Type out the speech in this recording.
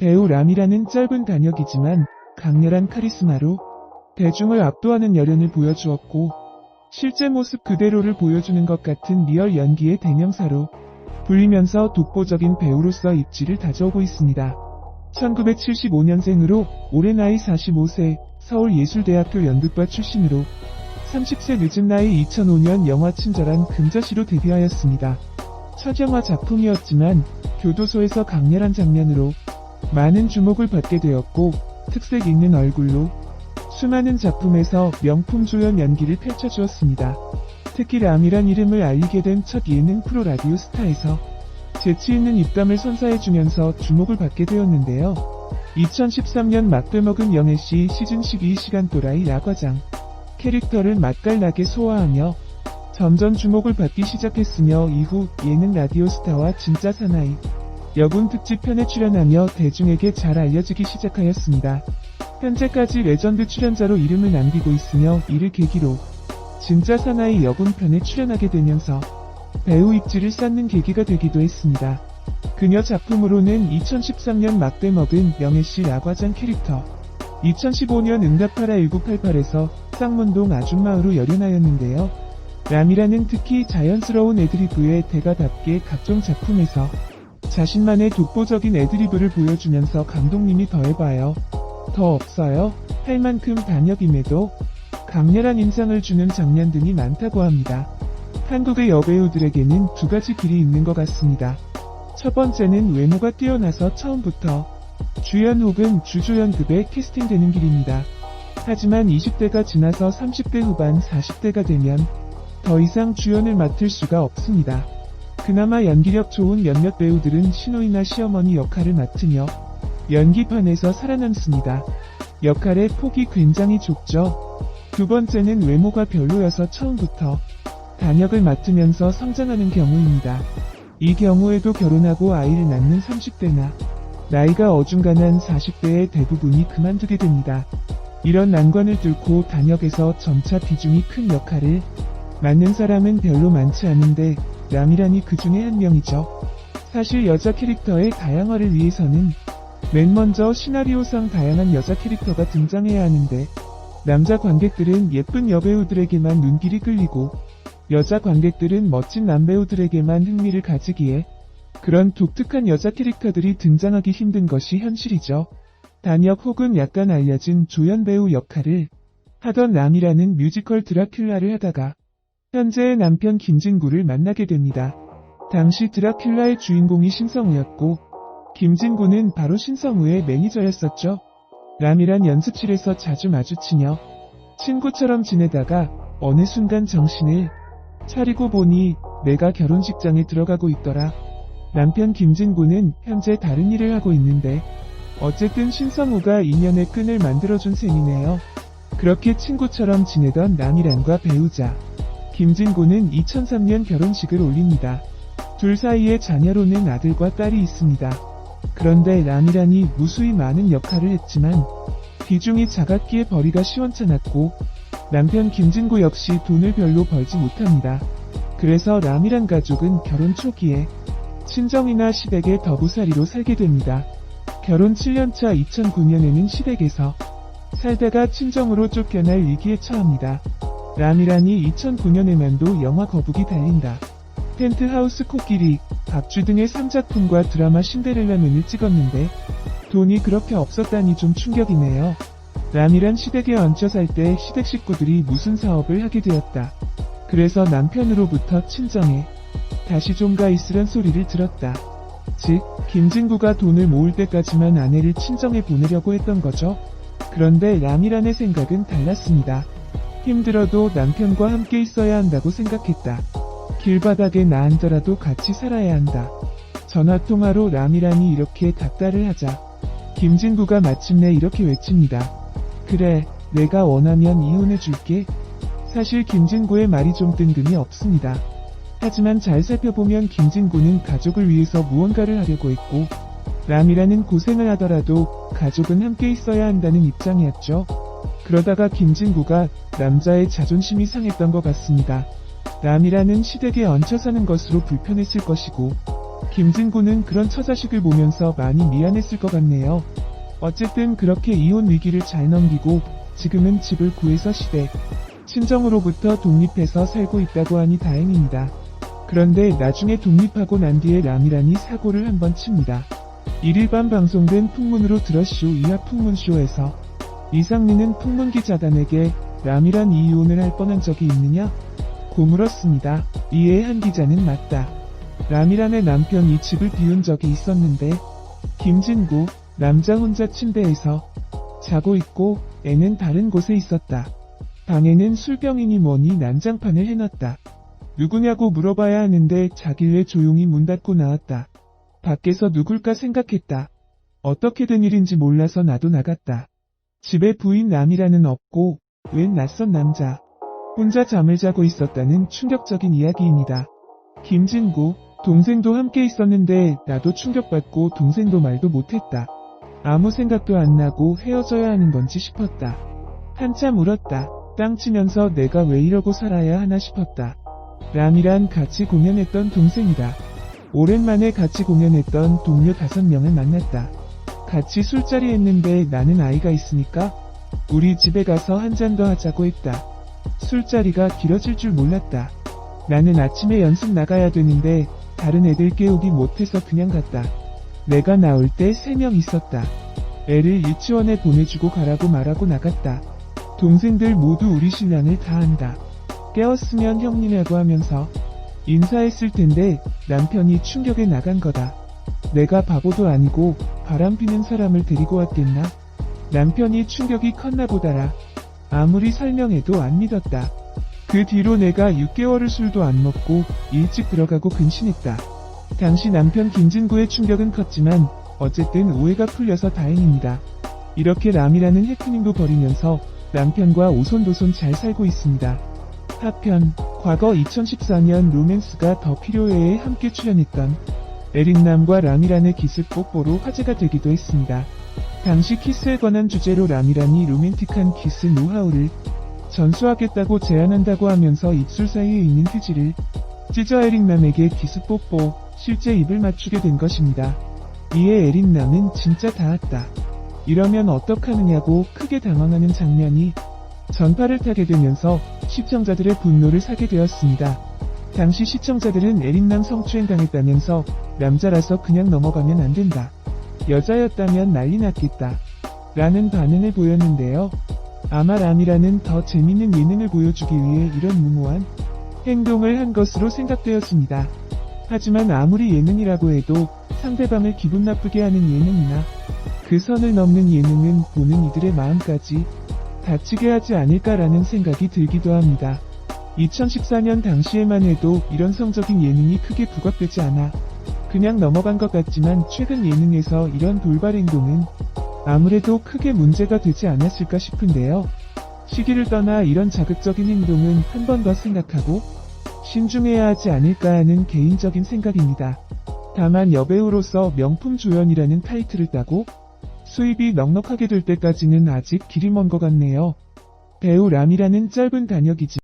배우 람이라는 짧은 단역이지만 강렬한 카리스마로 대중을 압도하는 열연을 보여주었고 실제 모습 그대로를 보여주는 것 같은 리얼 연기의 대명사로 불리면서 독보적인 배우로서 입지를 다져오고 있습니다. 1975년생으로 올해 나이 45세, 서울예술대학교 연극과 출신으로 30세 늦은 나이 2005년 영화 친절한 금자씨로 데뷔하였습니다. 첫 영화 작품이었지만 교도소에서 강렬한 장면으로 많은 주목을 받게 되었고 특색 있는 얼굴로 수많은 작품에서 명품 조연 연기를 펼쳐주었습니다. 특히 람이란 이름을 알리게 된 첫 예능 프로 라디오 스타에서 재치있는 입담을 선사해주면서 주목을 받게 되었는데요. 2013년 막대먹은 영애씨 시즌 12 시간 또라이 라과장 캐릭터를 맛깔나게 소화하며 점점 주목을 받기 시작했으며 이후 예능 라디오 스타와 진짜 사나이 여군 특집편에 출연하며 대중에게 잘 알려지기 시작하였습니다. 현재까지 레전드 출연자로 이름을 남기고 있으며 이를 계기로 진짜 사나이 여군편에 출연하게 되면서 배우 입지를 쌓는 계기가 되기도 했습니다. 그녀 작품으로는 2013년 막대먹은 영애씨 라과장 캐릭터, 2015년 응답하라 1988에서 쌍문동 아줌마으로 열연하였는데요. 람이라는 특히 자연스러운 애드리브의 대가답게 각종 작품에서 자신만의 독보적인 애드리브를 보여주면서 감독님이 더해봐요, 더 없어요 할 만큼 단역임에도 강렬한 인상을 주는 장면 등이 많다고 합니다. 한국의 여배우들에게는 두 가지 길이 있는 것 같습니다. 첫 번째는 외모가 뛰어나서 처음부터 주연 혹은 주조연급에 캐스팅되는 길입니다. 하지만 20대가 지나서 30대 후반 40대가 되면 더 이상 주연을 맡을 수가 없습니다. 그나마 연기력 좋은 몇몇 배우들은 시노이나 시어머니 역할을 맡으며 연기판에서 살아남습니다. 역할의 폭이 굉장히 좁죠. 두 번째는 외모가 별로여서 처음부터 단역을 맡으면서 성장하는 경우입니다. 이 경우에도 결혼하고 아이를 낳는 30대나 나이가 어중간한 40대의 대부분이 그만두게 됩니다. 이런 난관을 뚫고 단역에서 점차 비중이 큰 역할을 맡는 사람은 별로 많지 않은데 람이란이 그 중에 한 명이죠. 사실 여자 캐릭터의 다양화를 위해서는 맨 먼저 시나리오상 다양한 여자 캐릭터가 등장해야 하는데 남자 관객들은 예쁜 여배우들에게만 눈길이 끌리고 여자 관객들은 멋진 남배우들에게만 흥미를 가지기에 그런 독특한 여자 캐릭터들이 등장하기 힘든 것이 현실이죠. 단역 혹은 약간 알려진 조연 배우 역할을 하던 람이라는 뮤지컬 드라큘라를 하다가 현재의 남편 김진구를 만나게 됩니다. 당시 드라큘라의 주인공이 신성우였고 김진구는 바로 신성우의 매니저였었죠. 람이란 연습실에서 자주 마주치며 친구처럼 지내다가 어느 순간 정신을 차리고 보니 내가 결혼식장에 들어가고 있더라. 남편 김진구는 현재 다른 일을 하고 있는데 어쨌든 신성우가 인연의 끈을 만들어준 셈이네요. 그렇게 친구처럼 지내던 람이란과 배우자 김진구는 2003년 결혼식을 올립니다. 둘 사이에 자녀로는 아들과 딸이 있습니다. 그런데 람이란이 무수히 많은 역할을 했지만 비중이 작았기에 벌이가 시원찮았고 남편 김진구 역시 돈을 별로 벌지 못합니다. 그래서 람이란 가족은 결혼 초기에 친정이나 시댁의 더부살이로 살게 됩니다. 결혼 7년차 2009년에는 시댁에서 살다가 친정으로 쫓겨날 위기에 처합니다. 람이란이 2009년에만도 영화 거북이 달린다, 펜트하우스 코끼리, 박쥐 등의 3작품과 드라마 신데렐라맨을 찍었는데 돈이 그렇게 없었다니 좀 충격이네요. 람이란 시댁에 얹혀 살 때 시댁 식구들이 무슨 사업을 하게 되었다. 그래서 남편으로부터 친정에 다시 좀 가 있으란 소리를 들었다. 즉, 김진구가 돈을 모을 때까지만 아내를 친정에 보내려고 했던 거죠. 그런데 람이란의 생각은 달랐습니다. 힘들어도 남편과 함께 있어야 한다고 생각했다. 길바닥에 나 앉아라도 같이 살아야 한다. 전화통화로 람이란이 이렇게 닥달을 하자 김진구가 마침내 이렇게 외칩니다. 그래, 내가 원하면 이혼해줄게. 사실 김진구의 말이 좀 뜬금이 없습니다. 하지만 잘 살펴보면 김진구는 가족을 위해서 무언가를 하려고 했고 람이라는 고생을 하더라도 가족은 함께 있어야 한다는 입장이었죠. 그러다가 김진구가 남자의 자존심이 상했던 것 같습니다. 람이라는 시댁에 얹혀 사는 것으로 불편했을 것이고 김진구는 그런 처자식을 보면서 많이 미안했을 것 같네요. 어쨌든 그렇게 이혼 위기를 잘 넘기고 지금은 집을 구해서 시댁, 친정으로부터 독립해서 살고 있다고 하니 다행입니다. 그런데 나중에 독립하고 난 뒤에 라미란이 사고를 한번 칩니다. 1일 밤 방송된 풍문으로 들었쇼 이하 풍문쇼에서 이상민은 풍문기자단에게 라미란 이혼을 할 뻔한 적이 있느냐? 고 물었습니다. 이에 한 기자는 맞다. 라미란의 남편이 집을 비운 적이 있었는데 김진구, 남자 혼자 침대에서 자고 있고 애는 다른 곳에 있었다. 방에는 술병이니 뭐니 난장판을 해놨다. 누구냐고 물어봐야 하는데 자길래 조용히 문 닫고 나왔다. 밖에서 누굴까 생각했다. 어떻게 된 일인지 몰라서 나도 나갔다. 집에 부인 라미란은 없고 웬 낯선 남자 혼자 잠을 자고 있었다는 충격적인 이야기입니다. 김진구, 동생도 함께 있었는데 나도 충격받고 동생도 말도 못했다. 아무 생각도 안 나고 헤어져야 하는 건지 싶었다. 한참 울었다. 땅 치면서 내가 왜 이러고 살아야 하나 싶었다. 라미란 같이 공연했던 동생이다. 오랜만에 같이 공연했던 동료 5명을 만났다. 같이 술자리 했는데 나는 아이가 있으니까 우리 집에 가서 한 잔 더 하자고 했다. 술자리가 길어질 줄 몰랐다. 나는 아침에 연습 나가야 되는데 다른 애들 깨우기 못해서 그냥 갔다. 내가 나올 때 3명 있었다. 애를 유치원에 보내주고 가라고 말하고 나갔다. 동생들 모두 우리 신랑을 다 안다. 깨웠으면 형님이라고 하면서 인사했을 텐데 남편이 충격에 나간 거다. 내가 바보도 아니고 바람피는 사람을 데리고 왔겠나? 남편이 충격이 컸나 보다라. 아무리 설명해도 안 믿었다. 그 뒤로 내가 6개월을 술도 안 먹고 일찍 들어가고 근신했다. 당시 남편 김진구의 충격은 컸지만 어쨌든 오해가 풀려서 다행입니다. 이렇게 라미라는 해프닝도 벌이면서 남편과 오손도손 잘 살고 있습니다. 하편, 과거 2014년 로맨스가 더 필요해에 함께 출연했던 에릭남과 라미란의 기습 뽀뽀로 화제가 되기도 했습니다. 당시 키스에 관한 주제로 라미란이 로맨틱한 키스 노하우를 전수하겠다고 제안한다고 하면서 입술 사이에 있는 휴지를 찢어 에릭남에게 기습 뽀뽀, 실제 입을 맞추게 된 것입니다. 이에 에릭남은 진짜 닿았다. 이러면 어떡하느냐고 크게 당황하는 장면이 전파를 타게 되면서 시청자들의 분노를 사게 되었습니다. 당시 시청자들은 에릭남 성추행 당했다면서 남자라서 그냥 넘어가면 안 된다. 여자였다면 난리 났겠다. 라는 반응을 보였는데요. 아마 라미라는 더 재밌는 예능을 보여주기 위해 이런 무모한 행동을 한 것으로 생각되었습니다. 하지만 아무리 예능이라고 해도 상대방을 기분 나쁘게 하는 예능이나 그 선을 넘는 예능은 보는 이들의 마음까지 다치게 하지 않을까라는 생각이 들기도 합니다. 2014년 당시에만 해도 이런 성적인 예능이 크게 부각되지 않아 그냥 넘어간 것 같지만 최근 예능에서 이런 돌발 행동은 아무래도 크게 문제가 되지 않았을까 싶은데요. 시기를 떠나 이런 자극적인 행동은 한 번 더 생각하고 신중해야 하지 않을까 하는 개인적인 생각입니다. 다만 여배우로서 명품 조연이라는 타이틀을 따고 수입이 넉넉하게 될 때까지는 아직 길이 먼 것 같네요. 배우 라미라는 짧은 단역이지